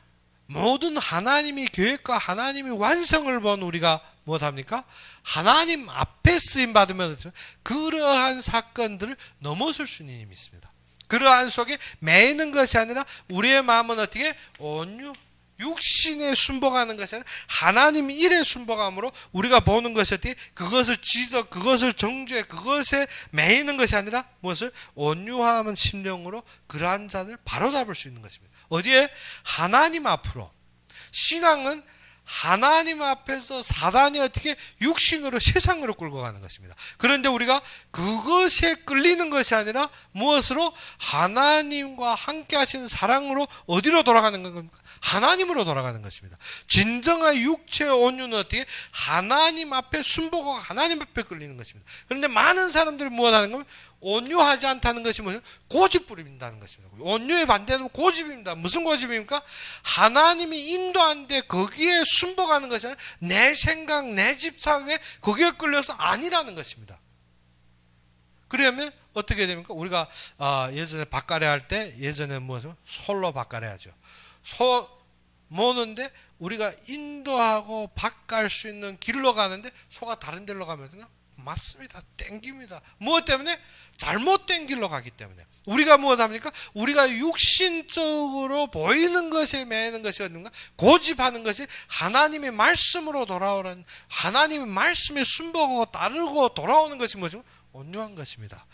Speaker 1: 모든 하나님이 계획과 하나님이 완성을 본 우리가 무엇합니까? 하나님 앞에 쓰임 받으면 그러한 사건들을 넘어설 수 있는 힘이 있습니다. 그러한 속에 매이는 것이 아니라 우리의 마음은 어떻게 온유 육신에 순복하는 것이 아니라 하나님 일에 순복함으로 우리가 보는 것이 어떻게 그것을 지적, 그것을 정죄, 그것에 매이는 것이 아니라 무엇을 온유한 심령으로 그러한 자를 바로잡을 수 있는 것입니다. 어디에? 하나님 앞으로. 신앙은 하나님 앞에서 사단이 어떻게 육신으로 세상으로 끌고 가는 것입니다. 그런데 우리가 그것에 끌리는 것이 아니라 무엇으로? 하나님과 함께 하시는 사랑으로 어디로 돌아가는 겁니까? 하나님으로 돌아가는 것입니다. 진정한 육체의 온유는 어떻게? 하나님 앞에 순복하고 하나님 앞에 끌리는 것입니다. 그런데 많은 사람들이 무엇하는 거면 온유하지 않다는 것이 뭐예요? 고집 부린다는 것입니다. 온유의 반대는 고집입니다. 무슨 고집입니까? 하나님이 인도하는데 거기에 순복하는 것이 아니라 내 생각, 내 집착에 거기에 끌려서 아니라는 것입니다. 그러면 어떻게 됩니까? 우리가 예전에 밭가래 할 때 예전에 무엇을 솔로 밭가래 하죠. 소 모는데 우리가 인도하고 밭갈 수 있는 길로 가는데 소가 다른 데로 가면 맞습니다. 땡깁니다. 무엇 때문에? 잘못된 길로 가기 때문에. 우리가 무엇합니까? 우리가 육신적으로 보이는 것에 매이는 것이 어딘가? 고집하는 것이 하나님의 말씀으로 돌아오는, 하나님의 말씀에 순복하고 따르고 돌아오는 것이 뭐죠? 온유한 것입니다.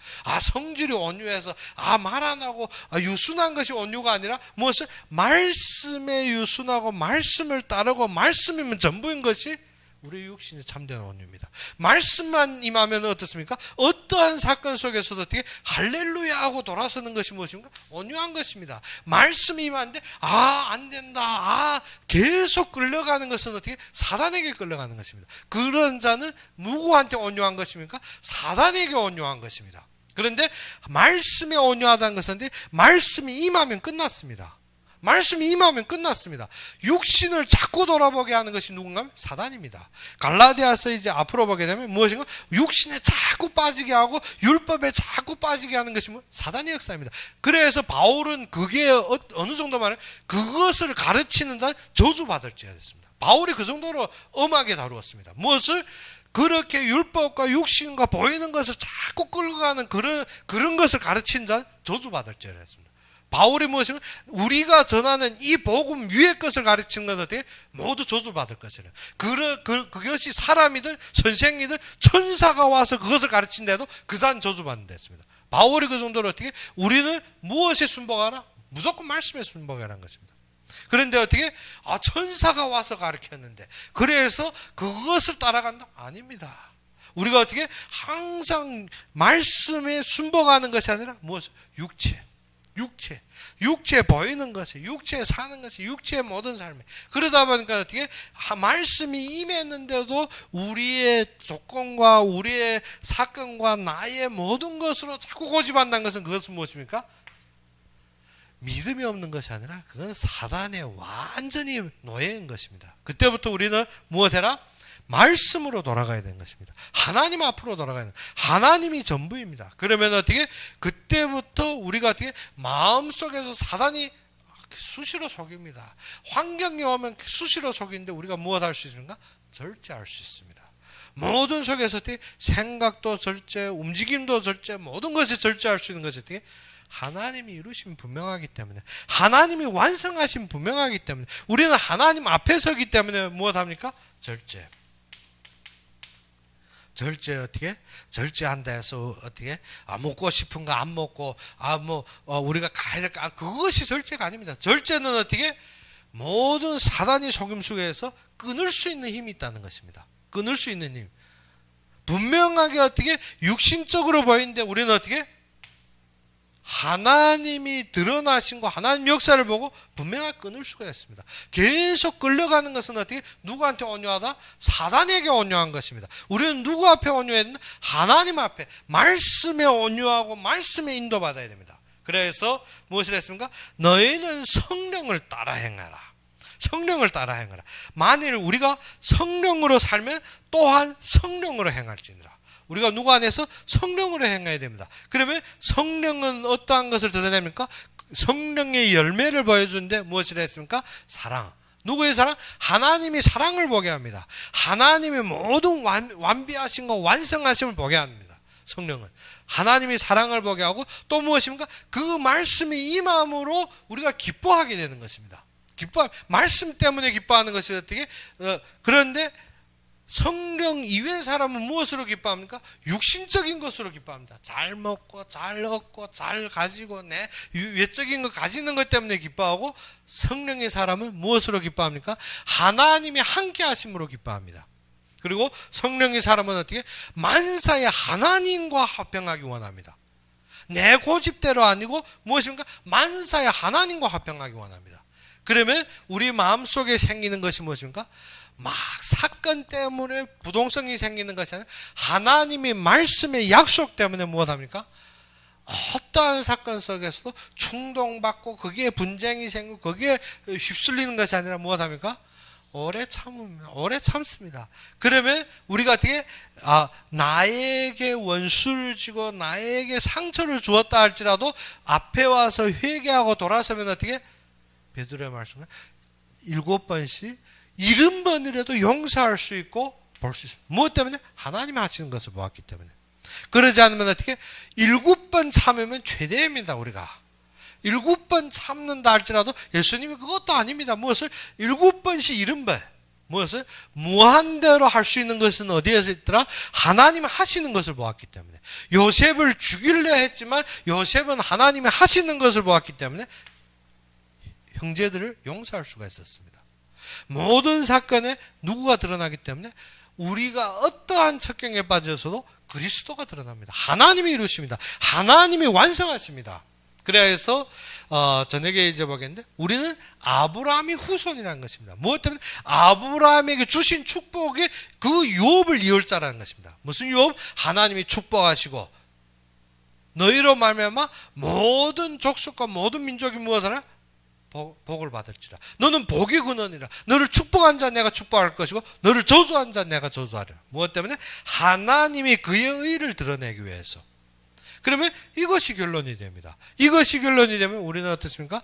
Speaker 1: 성질이 온유해서 말 안 하고 유순한 것이 온유가 아니라 무엇을? 말씀에 유순하고 말씀을 따르고 말씀이면 전부인 것이 우리 육신의 참된 온유입니다. 말씀만 임하면 어떻습니까? 어떠한 사건 속에서도 어떻게 할렐루야 하고 돌아서는 것이 무엇입니까? 온유한 것입니다. 말씀이 임하는데 안 된다. 계속 끌려가는 것은 어떻게? 사단에게 끌려가는 것입니다. 그런 자는 누구한테 온유한 것입니까? 사단에게 온유한 것입니다. 그런데 말씀에 온유하다는 것은 말씀이 임하면 끝났습니다. 말씀이 임하면 끝났습니다. 육신을 자꾸 돌아보게 하는 것이 누군가 하면 사단입니다. 갈라디아서 이제 앞으로 보게 되면 무엇인가? 육신에 자꾸 빠지게 하고 율법에 자꾸 빠지게 하는 것이 사단의 역사입니다. 그래서 바울은 그게 어느 정도 말해? 그것을 가르치는 자 저주받을지어야 됐습니다. 바울이 그 정도로 엄하게 다루었습니다. 무엇을? 그렇게 율법과 육신과 보이는 것을 자꾸 끌고 가는 그런 것을 가르친 자는 저주받을지어야 했습니다. 바울이 무엇이면 우리가 전하는 이 복음 위의 것을 가르치는 것은 어떻게? 모두 저주받을 것이라. 그것이 사람이든 선생이든 천사가 와서 그것을 가르친데도 그 사람 저주받는 데였습니다. 바울이 그 정도로 어떻게? 우리는 무엇에 순복하라? 무조건 말씀에 순복하라는 것입니다. 그런데 어떻게? 천사가 와서 가르쳤는데 그래서 그것을 따라간다? 아닙니다. 우리가 어떻게? 항상 말씀에 순복하는 것이 아니라 무엇? 육체 보이는 것이, 육체에 사는 것이, 육체의 모든 삶에. 그러다 보니까 어떻게? 말씀이 임했는데도 우리의 조건과 우리의 사건과 나의 모든 것으로 자꾸 고집한다는 것은 그것은 무엇입니까? 믿음이 없는 것이 아니라 그건 사단의 완전히 노예인 것입니다. 그때부터 우리는 무엇해라? 말씀으로 돌아가야 되는 것입니다. 하나님 앞으로 돌아가야 되는, 하나님이 전부입니다. 그러면 어떻게? 그때부터 우리가 어떻게? 마음속에서 사단이 수시로 속입니다. 환경이 오면 수시로 속이는데 우리가 무엇 할 수 있습니까? 절제할 수 있습니다. 모든 속에서 어떻게? 생각도 절제, 움직임도 절제, 모든 것이 절제할 수 있는 것이 어떻게? 하나님이 이루신 분명하기 때문에, 하나님이 완성하신 분명하기 때문에, 우리는 하나님 앞에 서기 때문에 무엇합니까? 절제 어떻게? 절제한다 해서 어떻게? 먹고 싶은 거 안 먹고, 우리가 가야 될까? 그것이 절제가 아닙니다. 절제는 어떻게? 모든 사단이 속임 속에서 끊을 수 있는 힘이 있다는 것입니다. 끊을 수 있는 힘. 분명하게 어떻게? 육신적으로 보이는데 우리는 어떻게? 하나님이 드러나신 거, 하나님 역사를 보고 분명하게 끊을 수가 있습니다. 계속 끌려가는 것은 어떻게? 누구한테 온유하다? 사단에게 온유한 것입니다. 우리는 누구 앞에 온유해야 된다? 하나님 앞에 말씀에 온유하고 말씀에 인도받아야 됩니다. 그래서 무엇을 했습니까? 너희는 성령을 따라 행하라. 성령을 따라 행하라. 만일 우리가 성령으로 살면 또한 성령으로 행할지니라. 우리가 누구 안에서 성령으로 행해야 됩니다. 그러면 성령은 어떠한 것을 드러냅니까? 성령의 열매를 보여주는데 무엇을 했습니까? 사랑. 누구의 사랑? 하나님이 사랑을 보게 합니다. 하나님의 모든 완비하신 것, 완성하심을 보게 합니다. 성령은 하나님이 사랑을 보게 하고 또 무엇입니까? 그 말씀이 임함으로 우리가 기뻐하게 되는 것입니다. 말씀 때문에 기뻐하는 것이 어떻게? 그런데 성령 이외의 사람은 무엇으로 기뻐합니까? 육신적인 것으로 기뻐합니다. 잘 먹고 잘 얻고 잘 가지고 내 외적인 거 가지는 것 때문에 기뻐하고, 성령의 사람은 무엇으로 기뻐합니까? 하나님이 함께 하심으로 기뻐합니다. 그리고 성령의 사람은 어떻게? 만사의 하나님과 합병하기 원합니다. 내 고집대로 아니고 무엇입니까? 만사의 하나님과 합병하기 원합니다. 그러면 우리 마음속에 생기는 것이 무엇입니까? 막 사건 때문에 부동성이 생기는 것이 아니라 하나님의 말씀의 약속 때문에 무엇합니까? 어떠한 사건 속에서도 충동받고 거기에 분쟁이 생기고 거기에 휩쓸리는 것이 아니라 무엇합니까? 오래 참습니다. 그러면 우리가 어떻게 나에게 원수를 지고 나에게 상처를 주었다 할지라도 앞에 와서 회개하고 돌아서면 어떻게? 베드로의 말씀은 7번씩 70번이라도 용서할 수 있고 볼 수 있습니다. 무엇 때문에? 하나님이 하시는 것을 보았기 때문에. 그러지 않으면 어떻게? 7번 참으면 최대입니다. 우리가 7번 참는다 할지라도 예수님이 그것도 아닙니다. 무엇을? 7번씩 70번. 무엇을? 무한대로 할 수 있는 것은 어디에서 있더라? 하나님이 하시는 것을 보았기 때문에. 요셉을 죽이려 했지만 요셉은 하나님이 하시는 것을 보았기 때문에 형제들을 용서할 수가 있었습니다. 모든 사건에 누구가 드러나기 때문에 우리가 어떠한 척경에 빠져서도 그리스도가 드러납니다. 하나님이 이루십니다. 하나님이 완성하십니다. 그래서 저녁에 이제 보겠는데 우리는 아브라함의 후손이라는 것입니다. 무엇 때문에? 아브라함에게 주신 축복의 그 유업을 이을 자라는 것입니다. 무슨 유업? 하나님이 축복하시고 너희로 말미암아 모든 족속과 모든 민족이 무엇하라? 복을 받을지라. 너는 복의 근원이라. 너를 축복한 자 내가 축복할 것이고 너를 저주한 자 내가 저주하리라. 무엇 때문에? 하나님이 그의 의를 드러내기 위해서. 그러면 이것이 결론이 됩니다. 이것이 결론이 되면 우리는 어떻습니까?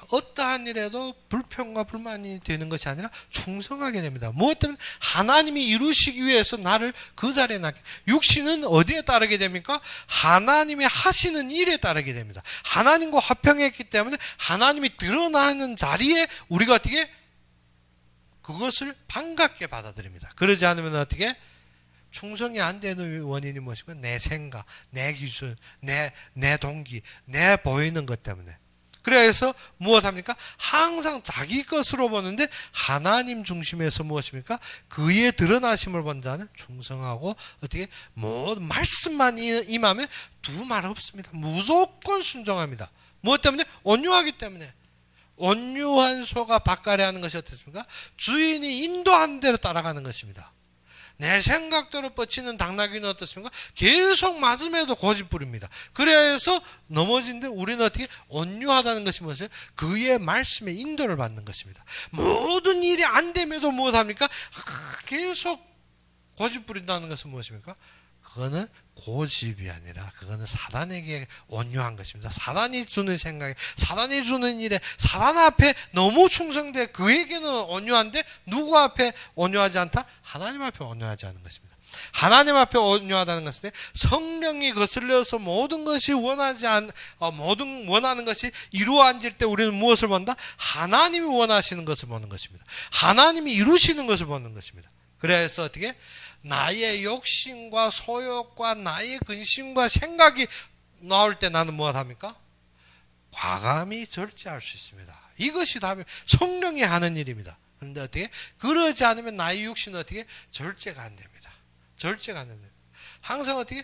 Speaker 1: 어떠한 일에도 불평과 불만이 되는 것이 아니라 충성하게 됩니다. 무엇 때문에? 하나님이 이루시기 위해서 나를 그 자리에 놨기. 육신은 어디에 따르게 됩니까? 하나님이 하시는 일에 따르게 됩니다. 하나님과 화평했기 때문에 하나님이 드러나는 자리에 우리가 어떻게? 그것을 반갑게 받아들입니다. 그러지 않으면 어떻게? 충성이 안 되는 원인이 무엇이고? 내 생각, 내 기준, 내 동기, 내 보이는 것 때문에. 그래서 무엇합니까? 항상 자기 것으로 보는데 하나님 중심에서 무엇입니까? 그의 드러나심을 본 자는 충성하고 어떻게? 모든 말씀만 임하면 두 말 없습니다. 무조건 순종합니다. 무엇 때문에? 온유하기 때문에. 온유한 소가 밭갈이 하는 것이 어떻습니까? 주인이 인도하는 대로 따라가는 것입니다. 내 생각대로 뻗치는 당나귀는 어떻습니까? 계속 맞음에도 고집부립니다. 그래서 넘어진데 우리는 어떻게? 온유하다는 것이 무엇이에요? 그의 말씀에 인도를 받는 것입니다. 모든 일이 안 됨에도 무엇합니까? 계속 고집부린다는 것은 무엇입니까? 그거는 고집이 아니라 그거는 사단에게 온유한 것입니다. 사단이 주는 생각에, 사단이 주는 일에, 사단 앞에 너무 충성돼 그에게는 온유한데 누구 앞에 온유하지 않다? 하나님 앞에 온유하지 않은 것입니다. 하나님 앞에 온유하다는 것은 성령이 거슬려서 모든 것이 모든 원하는 것이 이루어질 때 우리는 무엇을 본다? 하나님이 원하시는 것을 보는 것입니다. 하나님이 이루시는 것을 보는 것입니다. 그래서 어떻게? 나의 욕심과 소욕과 나의 근심과 생각이 나올 때 나는 무엇합니까? 과감히 절제할 수 있습니다. 이것이 답이 성령이 하는 일입니다. 그런데 어떻게? 그러지 않으면 나의 육신은 어떻게? 절제가 안 됩니다. 절제가 안 됩니다. 항상 어떻게?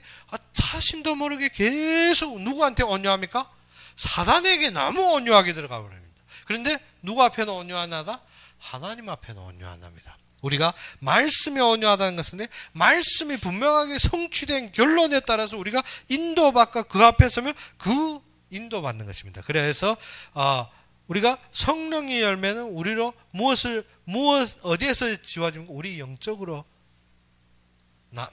Speaker 1: 자신도 모르게 계속 누구한테 온유합니까? 사단에게 너무 온유하게 들어가 버립니다. 그런데 누구 앞에는 온유하나다? 하나님 앞에는 온유하답니다. 우리가 말씀에 온유하다는 것은 말씀이 분명하게 성취된 결론에 따라서 우리가 인도받고 그 앞에 서면 그 인도받는 것입니다. 그래서 우리가 성령의 열매는 우리로 어디에서 지워집니까? 우리 영적으로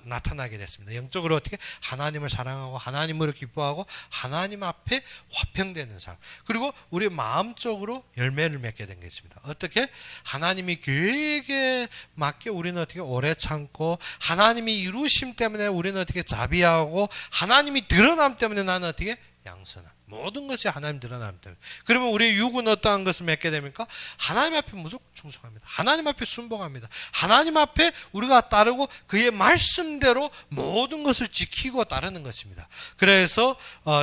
Speaker 1: 나타나게 됐습니다. 영적으로 어떻게? 하나님을 사랑하고 하나님을 기뻐하고 하나님 앞에 화평되는 삶. 그리고 우리 마음적으로 열매를 맺게 된 것입니다. 어떻게? 하나님이 계획에 맞게 우리는 어떻게? 오래 참고 하나님이 이루심 때문에 우리는 어떻게? 자비하고 하나님이 드러남 때문에 나는 어떻게? 양선함. 모든 것이 하나님 드러나기 때문에. 그러면 우리의 육은 어떠한 것을 맺게 됩니까? 하나님 앞에 무조건 충성합니다. 하나님 앞에 순복합니다. 하나님 앞에 우리가 따르고 그의 말씀대로 모든 것을 지키고 따르는 것입니다. 그래서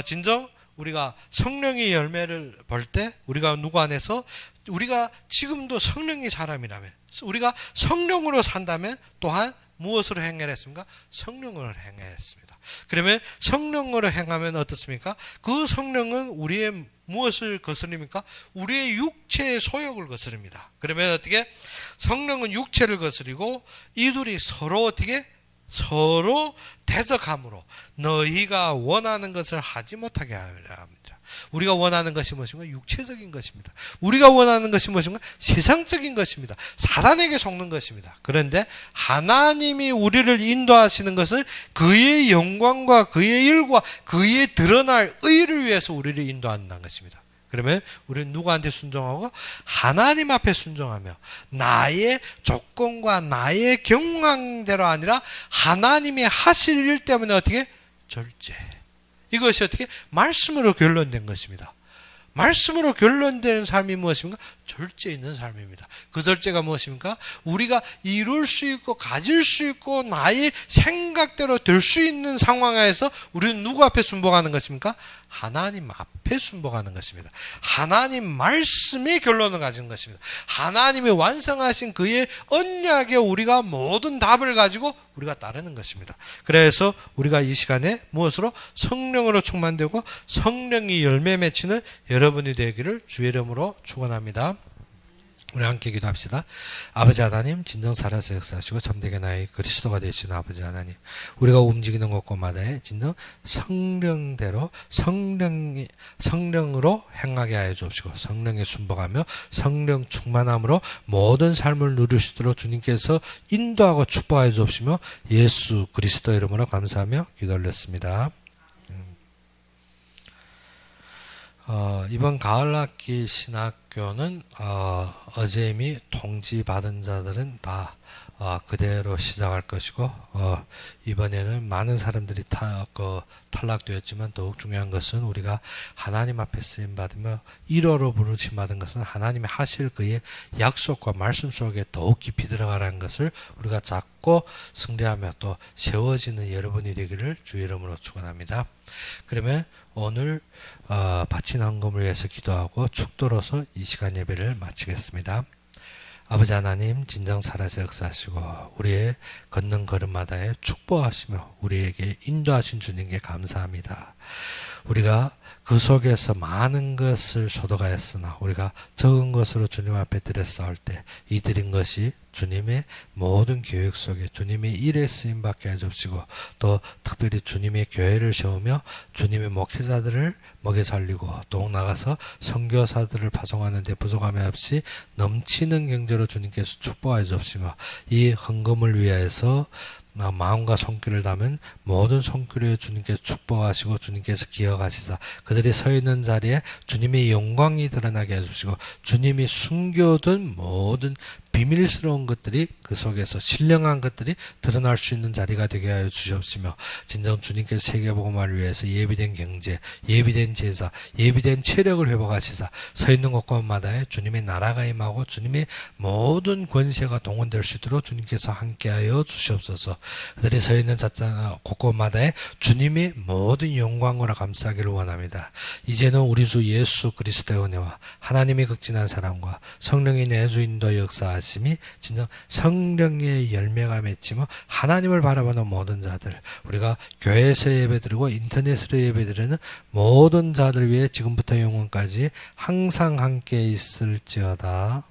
Speaker 1: 진정 우리가 성령의 열매를 볼 때 우리가 누구 안에서 우리가 지금도 성령의 사람이라면 우리가 성령으로 산다면 또한 무엇으로 행했습니까? 성령으로 행했습니다. 그러면 성령으로 행하면 어떻습니까? 그 성령은 우리의 무엇을 거스릅니까? 우리의 육체의 소욕을 거스릅니다. 그러면 어떻게? 성령은 육체를 거스리고 이들이 서로 어떻게? 서로 대적함으로 너희가 원하는 것을 하지 못하게 하려 합니다. 우리가 원하는 것이 무엇인가? 육체적인 것입니다. 우리가 원하는 것이 무엇인가? 세상적인 것입니다. 사단에게 속는 것입니다. 그런데 하나님이 우리를 인도하시는 것은 그의 영광과 그의 일과 그의 드러날 의를 위해서 우리를 인도한다는 것입니다. 그러면 우리는 누구한테 순종하고? 하나님 앞에 순종하며 나의 조건과 나의 경황대로 아니라 하나님이 하실 일 때문에 어떻게? 절제. 이것이 어떻게? 말씀으로 결론된 것입니다. 말씀으로 결론된 삶이 무엇입니까? 절제 있는 삶입니다. 그 절제가 무엇입니까? 우리가 이룰 수 있고 가질 수 있고 나의 생각대로 될 수 있는 상황에서 우리는 누구 앞에 순복하는 것입니까? 하나님 앞에 순복하는 것입니다. 하나님 말씀의 결론을 가진 것입니다. 하나님이 완성하신 그의 언약에 우리가 모든 답을 가지고 우리가 따르는 것입니다. 그래서 우리가 이 시간에 무엇으로? 성령으로 충만되고 성령이 열매 맺히는 여러분이 되기를 주의 이름으로 축원합니다. 우리 함께 기도합시다. 아버지 하나님, 진정 살아서 역사하시고 참되게 나의 그리스도가 되시는 아버지 하나님, 우리가 움직이는 곳곳마다에 진정 성령대로 성령으로 행하게 하여 주옵시고 성령에 순복하며 성령 충만함으로 모든 삶을 누릴 수 있도록 주님께서 인도하고 축복하여 주옵시며 예수 그리스도 이름으로 감사하며 기도 올렸습니다. 이번 가을학기 신학교는 어제 이미 통지받은 자들은 다 그대로 시작할 것이고 이번에는 많은 사람들이 탈락되었지만 더욱 중요한 것은 우리가 하나님 앞에 쓰임받으며 1호로 부르심 받은 것은 하나님이 하실 그의 약속과 말씀 속에 더욱 깊이 들어가라는 것을 우리가 잡고 승리하며 또 세워지는 여러분이 되기를 주의 이름으로 축원합니다. 그러면 오늘 바친 헌금을 위해서 기도하고 축도로서 이 시간 예배를 마치겠습니다. 아버지 하나님, 진정 살아서 역사하시고 우리의 걷는 걸음마다에 축복하시며 우리에게 인도하신 주님께 감사합니다. 우리가 그 속에서 많은 것을 소득하였으나 우리가 적은 것으로 주님 앞에 드렸사올 때 이 드린 것이 주님의 모든 계획 속에 주님의 일에 쓰임받게 해주시고 또 특별히 주님의 교회를 세우며 주님의 목회자들을 먹여 살리고 또 나가서 선교사들을 파송하는 데 부족함이 없이 넘치는 경제로 주님께서 축복하여 주옵시며 이 헌금을 위해서 마음과 손길을 담은 모든 손길에 주님께서 축복하시고 주님께서 기억하시사 그들이 서 있는 자리에 주님의 영광이 드러나게 해주시고 주님이 숨겨둔 모든 비밀스러운 것들이 그 속에서 신령한 것들이 드러날 수 있는 자리가 되게 하여 주시옵시며 진정 주님께서 세계복음화를 위해서 예비된 경제, 예비된 제사, 예비된 체력을 회복하시사 서 있는 곳곳마다에 주님의 나라가 임하고 주님의 모든 권세가 동원될 수 있도록 주님께서 함께하여 주시옵소서. 그들이 서 있는 곳곳마다에 주님의 모든 영광으로 감싸기를 원합니다. 이제는 우리 주 예수 그리스도의 은혜와 하나님의 극진한 사랑과 성령의 내주 인도 역사하시 진정 성령의 열매가 맺히며 하나님을 바라보는 모든 자들 우리가 교회에서 예배드리고 인터넷으로 예배드리는 모든 자들 위해 지금부터 영원까지 항상 함께 있을지어다.